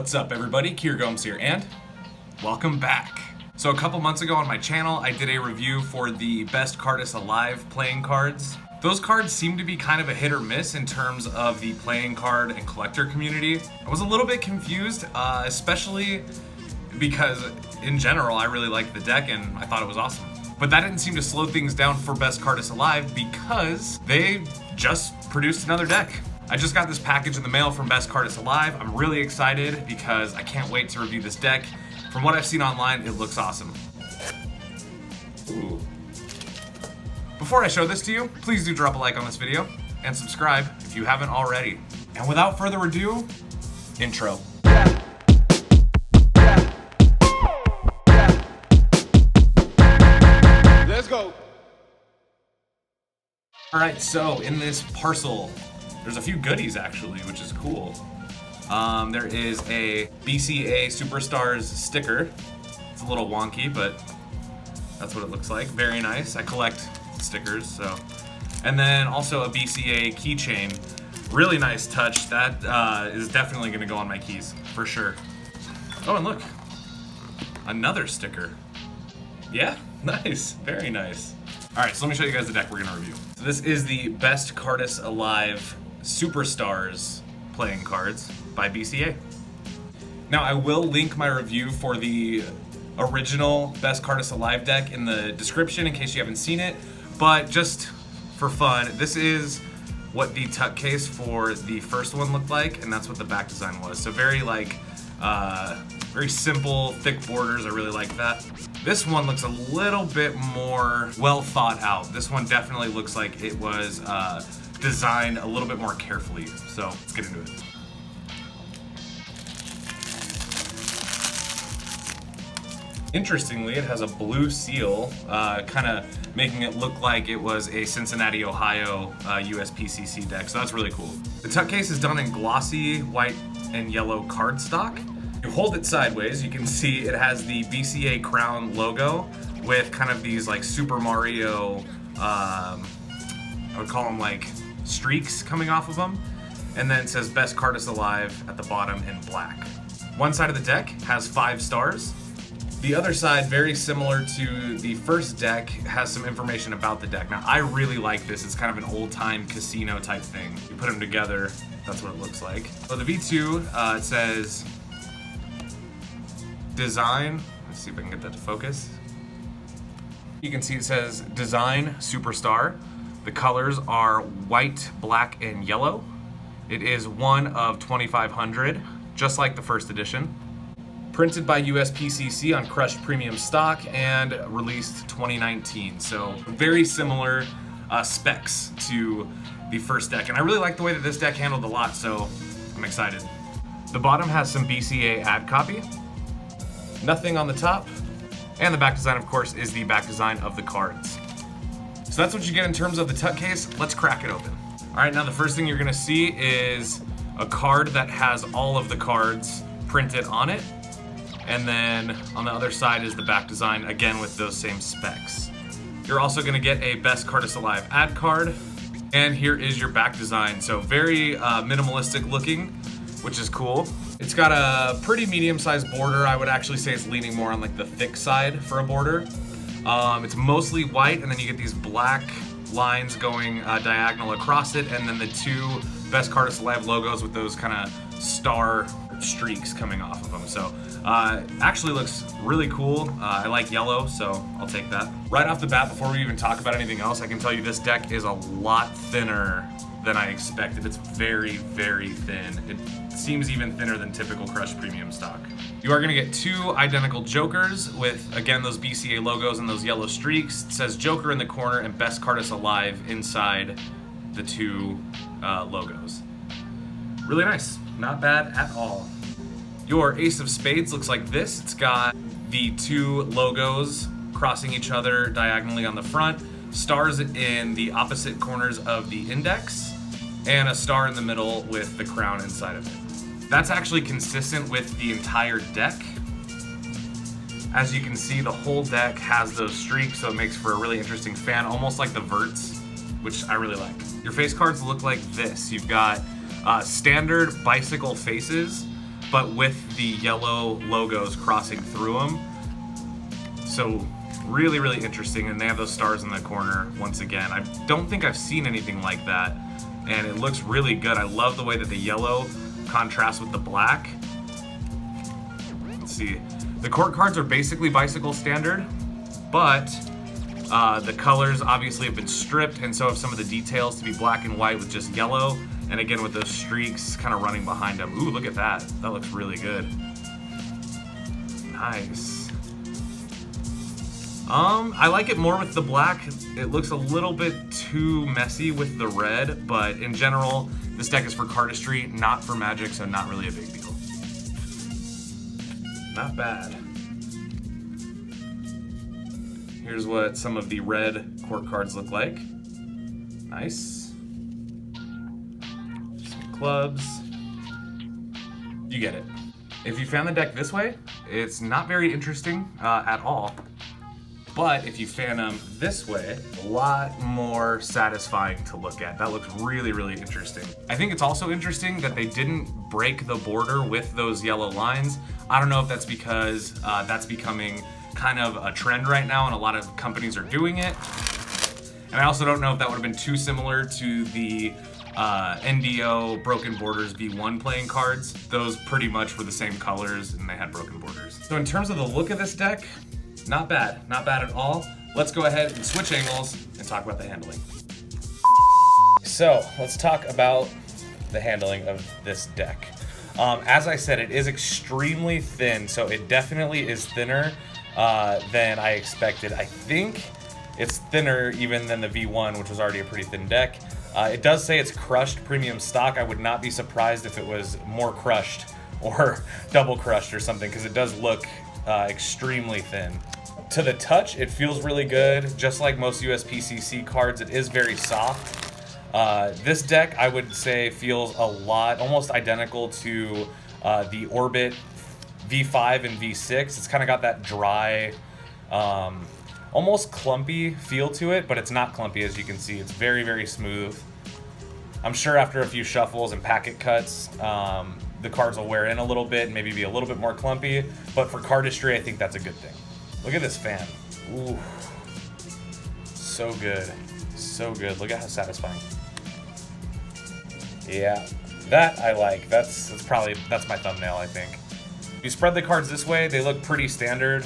What's up everybody, Kier Gomes here, and welcome back. So a couple months ago on my channel, I did a review for the best Cardist alive playing cards. Those cards seem to be kind of a hit or miss in terms of the playing card and collector community. I was a little bit confused, especially because in general, I really liked the deck and I thought it was awesome. But that didn't seem to slow things down for best Cardist alive because they just produced another deck. I just got this package in the mail from Best Cardist Alive. I'm really excited because I can't wait to review this deck. From what I've seen online, it looks awesome. Ooh. Before I show this to you, please do drop a like on this video and subscribe if you haven't already. And without further ado, intro. Let's go. All right, so in this parcel, there's a few goodies actually, which is cool. There is a BCA Superstars sticker. It's a little wonky, but that's what it looks like. Very nice. I collect stickers, so. And then also a BCA keychain. Really nice touch. That is definitely gonna go on my keys, for sure. Oh, and look, another sticker. Yeah, nice, very nice. All right, so let me show you guys the deck we're gonna review. So this is the Best Cardist Alive Superstars playing cards by BCA. Now I will link my review for the original Best Cardist Alive deck in the description in case you haven't seen it, but just for fun, this is what the tuck case for the first one looked like, and that's what the back design was. So very very simple, thick borders. I really like that. This one looks a little bit more well thought out. This one definitely looks like it was designed a little bit more carefully. So let's get into it. Interestingly, it has a blue seal, kind of making it look like it was a Cincinnati, Ohio USPCC deck, so that's really cool. The tuck case is done in glossy white and yellow cardstock. You hold it sideways, you can see it has the BCA crown logo with kind of these like Super Mario, I would call them like streaks coming off of them. And then it says Best Cardist Alive at the bottom in black. One side of the deck has 5 stars. The other side, very similar to the first deck, has some information about the deck. Now, I really like this. It's kind of an old-time casino type thing. You put them together, that's what it looks like. So the V2, it says Design. Let's see if I can get that to focus. You can see it says Design Superstar. The colors are white, black, and yellow. It is one of 2,500, just like the first edition. Printed by USPCC on crushed premium stock and released 2019. So very similar specs to the first deck. And I really like the way that this deck handled a lot, so I'm excited. The bottom has some BCA ad copy. Nothing on the top. And the back design, of course, is the back design of the cards. So that's what you get in terms of the tuck case. Let's crack it open. All right, now the first thing you're gonna see is a card that has all of the cards printed on it. And then on the other side is the back design, again with those same specs. You're also gonna get a Best Cardist Alive ad card. And here is your back design. So very minimalistic looking, which is cool. It's got a pretty medium-sized border. I would actually say it's leaning more on like the thick side for a border. It's mostly white, and then you get these black lines going diagonal across it, and then the 2 Best Cardist Alive logos with those kind of star streaks coming off of them. So actually looks really cool. I like yellow, so I'll take that. Right off the bat, before we even talk about anything else, I can tell you this deck is a lot thinner than I expected. It's very, very thin. It seems even thinner than typical crushed premium stock. You are gonna get 2 identical Jokers with, again, those BCA logos and those yellow streaks. It says Joker in the corner and Best Cardist Alive inside the 2 logos. Really nice, not bad at all. Your Ace of Spades looks like this. It's got the 2 logos crossing each other diagonally on the front, stars in the opposite corners of the index, and a star in the middle with the crown inside of it. That's actually consistent with the entire deck. As you can see, the whole deck has those streaks, so it makes for a really interesting fan, almost like the verts, which I really like. Your face cards look like this. You've got standard bicycle faces but with the yellow logos crossing through them. So really, really interesting, and they have those stars in the corner once again. I don't think I've seen anything like that, and it looks really good. I love the way that the yellow contrasts with the black. Let's see. The court cards are basically bicycle standard, but the colors obviously have been stripped, and so have some of the details to be black and white with just yellow, and again with those streaks kind of running behind them. Ooh, look at that. That looks really good. Nice. I like it more with the black. It looks a little bit too messy with the red, but in general, this deck is for Cardistry, not for Magic, so not really a big deal. Not bad. Here's what some of the red court cards look like. Nice. Some clubs. You get it. If you fan the deck this way, it's not very interesting at all. But if you fan them this way, a lot more satisfying to look at. That looks really, really interesting. I think it's also interesting that they didn't break the border with those yellow lines. I don't know if that's because that's becoming kind of a trend right now and a lot of companies are doing it. And I also don't know if that would have been too similar to the NDO Broken Borders V1 playing cards. Those pretty much were the same colors and they had broken borders. So in terms of the look of this deck, not bad at all. Let's go ahead and switch angles and talk about the handling. So let's talk about the handling of this deck. As I said, it is extremely thin, so it definitely is thinner than I expected. I think it's thinner even than the V1, which was already a pretty thin deck. It does say it's crushed premium stock. I would not be surprised if it was more crushed or double crushed or something, because it does look extremely thin. To the touch, it feels really good. Just like most USPCC cards, it is very soft. This deck, I would say, feels a lot, almost identical to the Orbit V5 and V6. It's kind of got that dry, almost clumpy feel to it, but it's not clumpy, as you can see. It's very, very smooth. I'm sure after a few shuffles and packet cuts, the cards will wear in a little bit and maybe be a little bit more clumpy, but for Cardistry, I think that's a good thing. Look at this fan. Ooh, so good, so good. Look at how satisfying. Yeah, that I like. That's my thumbnail, I think. You spread the cards this way, they look pretty standard.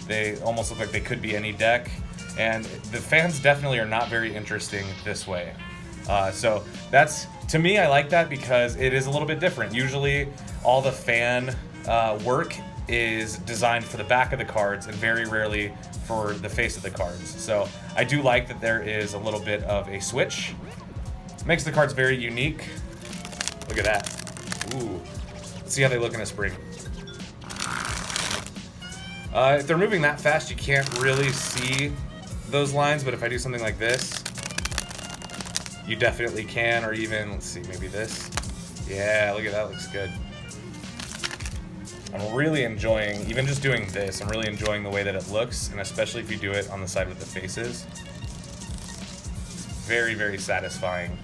They almost look like they could be any deck, and the fans definitely are not very interesting this way. So that's, to me, I like that because it is a little bit different. Usually all the fan work is designed for the back of the cards and very rarely for the face of the cards. So I do like that there is a little bit of a switch. Makes the cards very unique. Look at that. Ooh. Let's see how they look in a spring. If they're moving that fast, you can't really see those lines, but if I do something like this, you definitely can, or even, let's see, maybe this. Yeah, look at that, looks good. I'm really enjoying, even just doing this, I'm really enjoying the way that it looks, and especially if you do it on the side with the faces. It's very, very satisfying.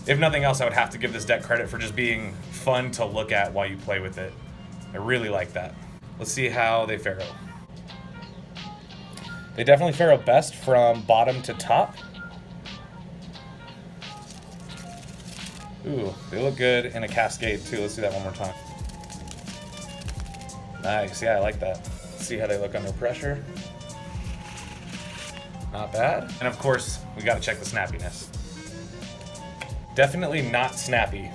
If nothing else, I would have to give this deck credit for just being fun to look at while you play with it. I really like that. Let's see how they faro. They definitely faro best from bottom to top. Ooh, they look good in a cascade too. Let's do that one more time. Nice, yeah, I like that. Let's see how they look under pressure. Not bad. And of course, we gotta check the snappiness. Definitely not snappy.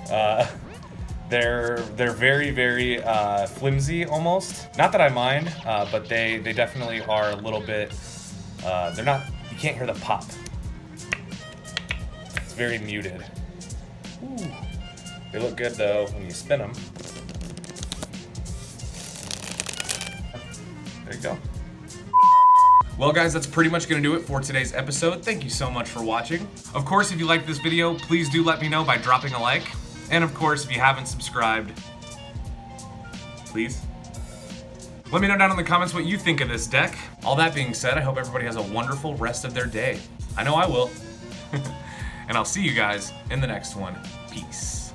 They're very, very flimsy almost. Not that I mind, but they definitely are a little bit, they're not, you can't hear the pop. It's very muted. Ooh. They look good though when you spin them. There you go. Well guys, that's pretty much going to do it for today's episode. Thank you so much for watching. Of course, if you liked this video, please do let me know by dropping a like. And of course, if you haven't subscribed, please let me know down in the comments what you think of this deck. All that being said, I hope everybody has a wonderful rest of their day. I know I will. And I'll see you guys in the next one. Peace.